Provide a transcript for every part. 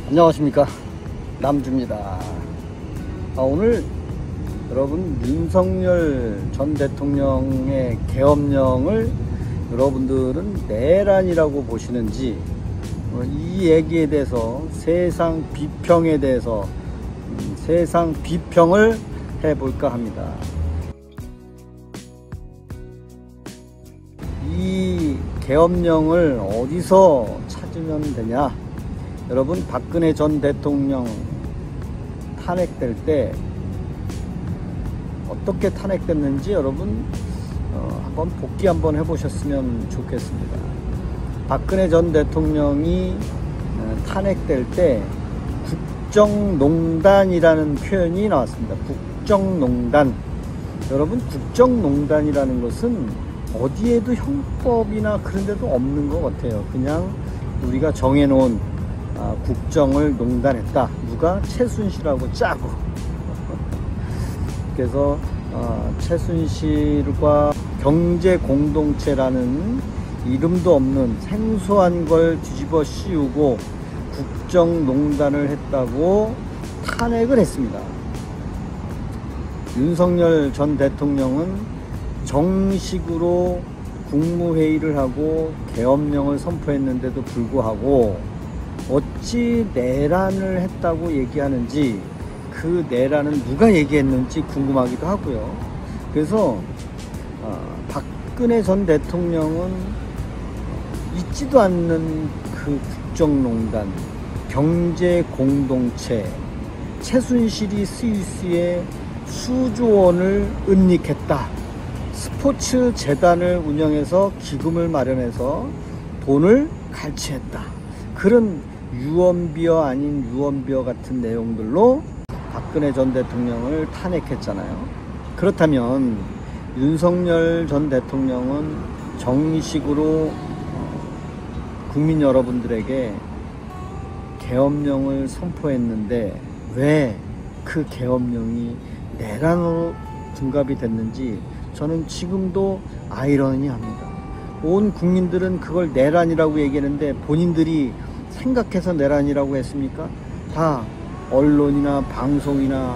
안녕하십니까, 남주입니다. 오늘 여러분 윤석열 전 대통령의 계엄령을 여러분들은 내란이라고 보시는지, 이 얘기에 대해서 세상 비평에 대해서 세상 비평을 해볼까 합니다. 이 계엄령을 어디서 찾으면 되냐? 여러분, 박근혜 전 대통령 탄핵될 때 어떻게 탄핵됐는지 여러분 한번 복기 한번 해보셨으면 좋겠습니다. 박근혜 전 대통령이 탄핵될 때 국정농단이라는 표현이 나왔습니다. 국정농단. 여러분, 국정농단이라는 것은 어디에도 형법이나 그런 데도 없는 것 같아요. 그냥 우리가 정해놓은 국정을 농단했다. 누가? 최순실하고 짜고. 그래서 최순실과 경제공동체라는 이름도 없는 생소한 걸 뒤집어 씌우고 국정농단을 했다고 탄핵을 했습니다. 윤석열 전 대통령은 정식으로 국무회의를 하고 계엄령을 선포했는데도 불구하고 어찌 내란을 했다고 얘기하는지, 그 내란은 누가 얘기했는지 궁금하기도 하고요. 그래서 박근혜 전 대통령은 잊지도 않는 그 국정농단, 경제공동체, 최순실이 스위스에 수조 원을 은닉했다. 스포츠 재단을 운영해서 기금을 마련해서 돈을 갈취했다. 그런 유언비어 아닌 유언비어 같은 내용들로 박근혜 전 대통령을 탄핵했잖아요. 그렇다면 윤석열 전 대통령은 정식으로 국민 여러분들에게 계엄령을 선포했는데 왜 그 계엄령이 내란으로 둔갑이 됐는지 저는 지금도 아이러니합니다. 온 국민들은 그걸 내란이라고 얘기했는데 본인들이 생각해서 내란이라고 했습니까? 다 언론이나 방송이나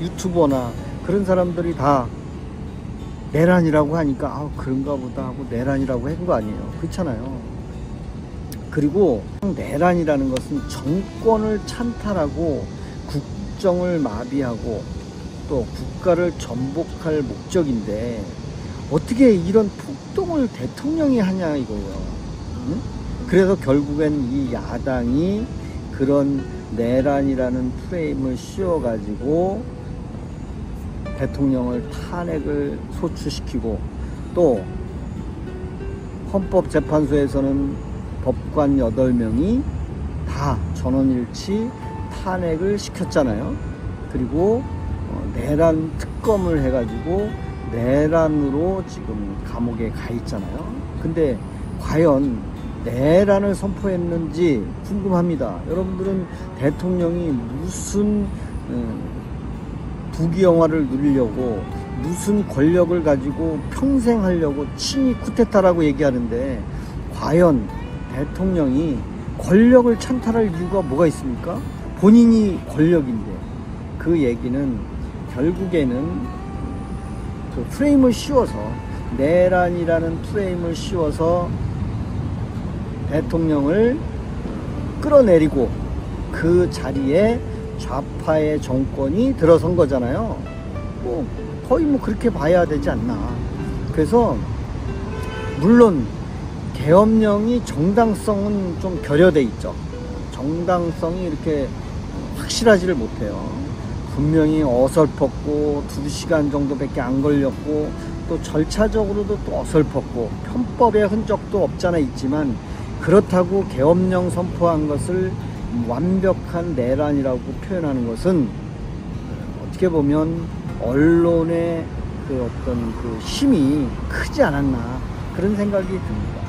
유튜버나 그런 사람들이 다 내란이라고 하니까 그런가 보다 하고 내란이라고 한 거 아니에요. 그렇잖아요. 그리고 내란이라는 것은 정권을 찬탈하고 국정을 마비하고 또 국가를 전복할 목적인데 어떻게 이런 폭동을 대통령이 하냐 이거예요. 응? 그래서 결국엔 이 야당이 그런 내란이라는 프레임을 씌워가지고 대통령을 탄핵을 소추시키고, 또 헌법재판소에서는 법관 8명이 다 전원일치 탄핵을 시켰잖아요. 그리고 내란 특검을 해가지고 내란으로 지금 감옥에 가 있잖아요. 근데 과연 내란을 선포했는지 궁금합니다. 여러분들은 대통령이 무슨 부귀영화를 누리려고, 무슨 권력을 가지고 평생 하려고 친이 쿠데타라고 얘기하는데 과연 대통령이 권력을 찬탈할 이유가 뭐가 있습니까? 본인이 권력인데. 그 얘기는 결국에는 그 프레임을 씌워서, 내란이라는 프레임을 씌워서 대통령을 끌어내리고 그 자리에 좌파의 정권이 들어선 거잖아요. 거의 그렇게 봐야 되지 않나. 그래서 물론 계엄령이 정당성은 좀 결여돼 있죠. 정당성이 이렇게 확실하지를 못해요. 분명히 어설펐고 2시간 정도밖에 안 걸렸고 또 절차적으로도 또 어설펐고 편법의 흔적도 없잖아 있지만, 그렇다고 계엄령 선포한 것을 완벽한 내란이라고 표현하는 것은 어떻게 보면 언론의 그 어떤 그 힘이 크지 않았나 그런 생각이 듭니다.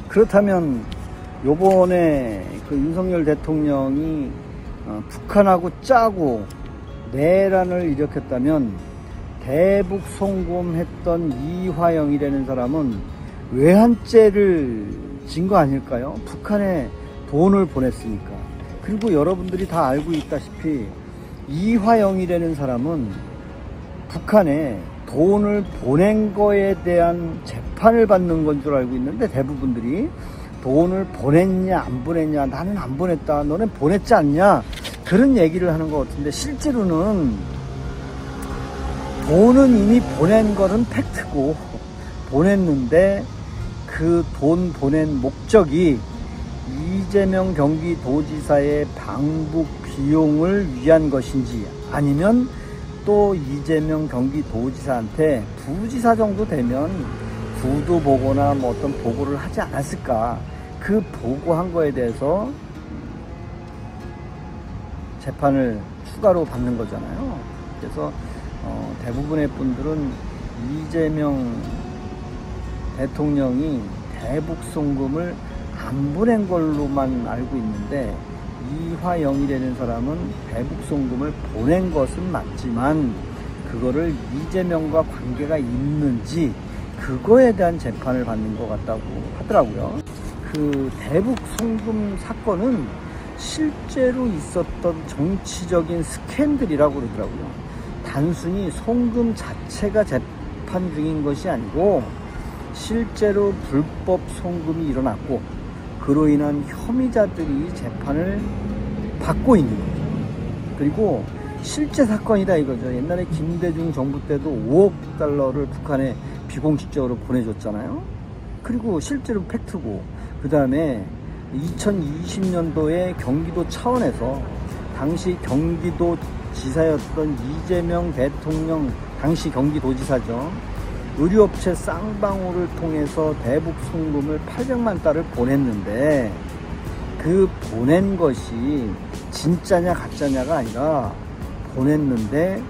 그렇다면 요번에 그 윤석열 대통령이 북한하고 짜고 내란을 일으켰다면 대북 송금했던 이화영이라는 사람은 외환죄를 진 거 아닐까요? 북한에 돈을 보냈으니까. 그리고 여러분들이 다 알고 있다시피 이화영이라는 사람은 북한에 돈을 보낸 거에 대한 재판을 받는 건 줄 알고 있는데, 대부분들이 돈을 보냈냐 안 보냈냐, 나는 안 보냈다, 너는 보냈지 않냐, 그런 얘기를 하는 것 같은데, 실제로는 돈은 이미 보낸 거는 팩트고, 보냈는데 그 돈 보낸 목적이 이재명 경기도지사의 방북 비용을 위한 것인지, 아니면 또 이재명 경기도지사한테 부지사 정도 되면 구두 보고나 뭐 어떤 보고를 하지 않았을까, 그 보고한 거에 대해서 재판을 추가로 받는 거잖아요. 그래서 대부분의 분들은 이재명 대통령이 대북 송금을 안 보낸 걸로만 알고 있는데, 이화영이라는 사람은 대북 송금을 보낸 것은 맞지만 그거를 이재명과 관계가 있는지, 그거에 대한 재판을 받는 것 같다고 하더라고요. 그 대북 송금 사건은 실제로 있었던 정치적인 스캔들이라고 그러더라고요. 단순히 송금 자체가 재판 중인 것이 아니고 실제로 불법 송금이 일어났고, 그로 인한 혐의자들이 재판을 받고 있는 거죠. 그리고 실제 사건이다 이거죠. 옛날에 김대중 정부 때도 5억 달러를 북한에 비공식적으로 보내줬잖아요. 그리고 실제로 팩트고, 그 다음에 2020년도에 경기도 차원에서 당시 경기도 지사였던 이재명 대통령, 당시 경기도지사죠, 의류업체 쌍방울을 통해서 대북 송금을 800만 달러를 보냈는데, 그 보낸 것이 진짜냐 가짜냐가 아니라 보냈는데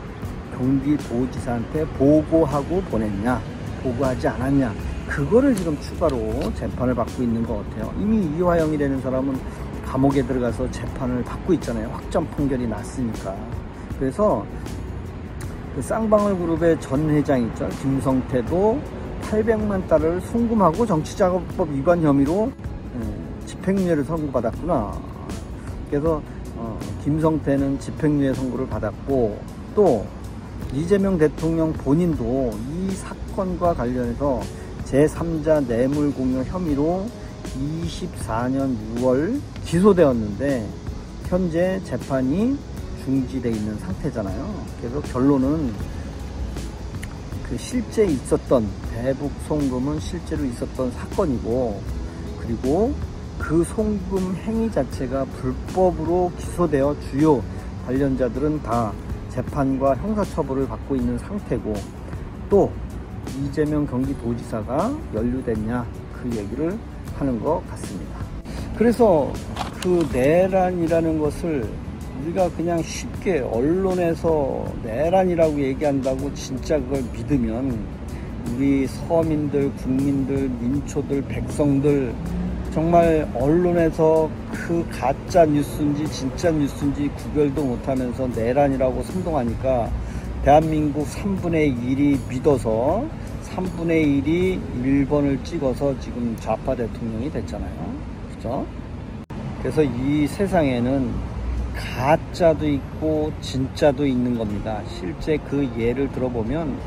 경기도지사한테 보고하고 보냈냐, 보고하지 않았냐, 그거를 지금 추가로 재판을 받고 있는 것 같아요. 이미 이화영이라는 사람은 감옥에 들어가서 재판을 받고 있잖아요. 확정 판결이 났으니까. 그래서 그 쌍방울 그룹의 전 회장 있죠, 김성태도 800만 달러를 송금하고 정치자금법 위반 혐의로 집행유예를 선고받았구나. 그래서 김성태는 집행유예 선고를 받았고, 또 이재명 대통령 본인도 이 사건과 관련해서 제3자 뇌물공여 혐의로 24년 6월 기소되었는데 현재 재판이 중지되어 있는 상태잖아요. 그래서 결론은 그 실제 있었던 대북 송금은 실제로 있었던 사건이고, 그리고 그 송금 행위 자체가 불법으로 기소되어 주요 관련자들은 다 재판과 형사처벌을 받고 있는 상태고, 또 이재명 경기도지사가 연루됐냐, 그 얘기를 하는 것 같습니다. 그래서 그 내란이라는 것을 우리가 그냥 쉽게 언론에서 내란이라고 얘기한다고 진짜 그걸 믿으면 우리 서민들, 국민들, 민초들, 백성들 정말 언론에서 그 가짜 뉴스인지 진짜 뉴스인지 구별도 못하면서 내란이라고 선동하니까 대한민국 3분의 1이 믿어서 3분의 1이 1번을 찍어서 지금 좌파 대통령이 됐잖아요. 그죠? 그래서 이 세상에는 가짜도 있고 진짜도 있는 겁니다. 실제 그 예를 들어보면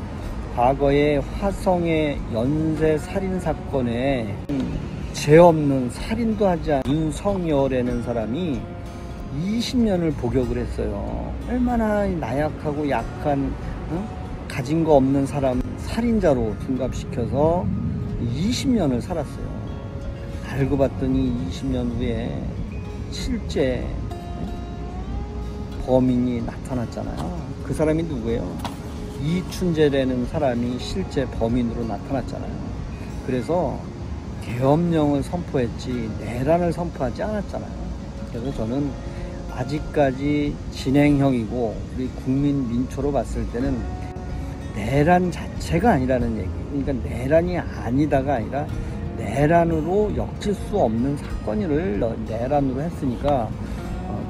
과거에 화성의 연쇄 살인 사건에 죄 없는, 살인도 하지 않은 윤석열이라는 사람이 20년을 복역을 했어요. 얼마나 나약하고 약한, 가진 거 없는 사람 살인자로 둔갑시켜서 20년을 살았어요. 알고 봤더니 20년 후에 실제 범인이 나타났잖아요. 그 사람이 누구예요? 이춘재라는 사람이 실제 범인으로 나타났잖아요. 그래서 계엄령을 선포했지 내란을 선포하지 않았잖아요. 그래서 저는 아직까지 진행형이고 우리 국민 민초로 봤을 때는 내란 자체가 아니라는 얘기. 그러니까 내란이 아니다가 아니라 내란으로 엮일 수 없는 사건을 내란으로 했으니까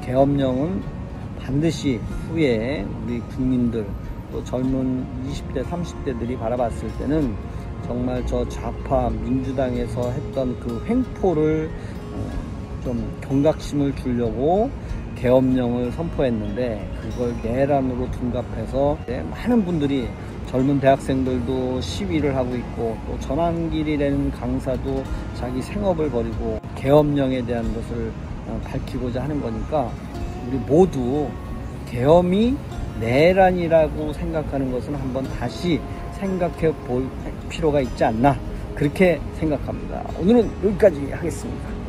계엄령은 반드시 후에 우리 국민들 또 젊은 20대 30대들이 바라봤을 때는 정말 저 좌파 민주당에서 했던 그 횡포를 좀 경각심을 주려고 계엄령을 선포했는데, 그걸 내란으로 둔갑해서 많은 분들이, 젊은 대학생들도 시위를 하고 있고, 또 전환길이라는 강사도 자기 생업을 버리고 계엄령에 대한 것을 밝히고자 하는 거니까, 우리 모두 계엄이 내란이라고 생각하는 것은 한번 다시 생각해 볼 필요가 있지 않나, 그렇게 생각합니다. 오늘은 여기까지 하겠습니다.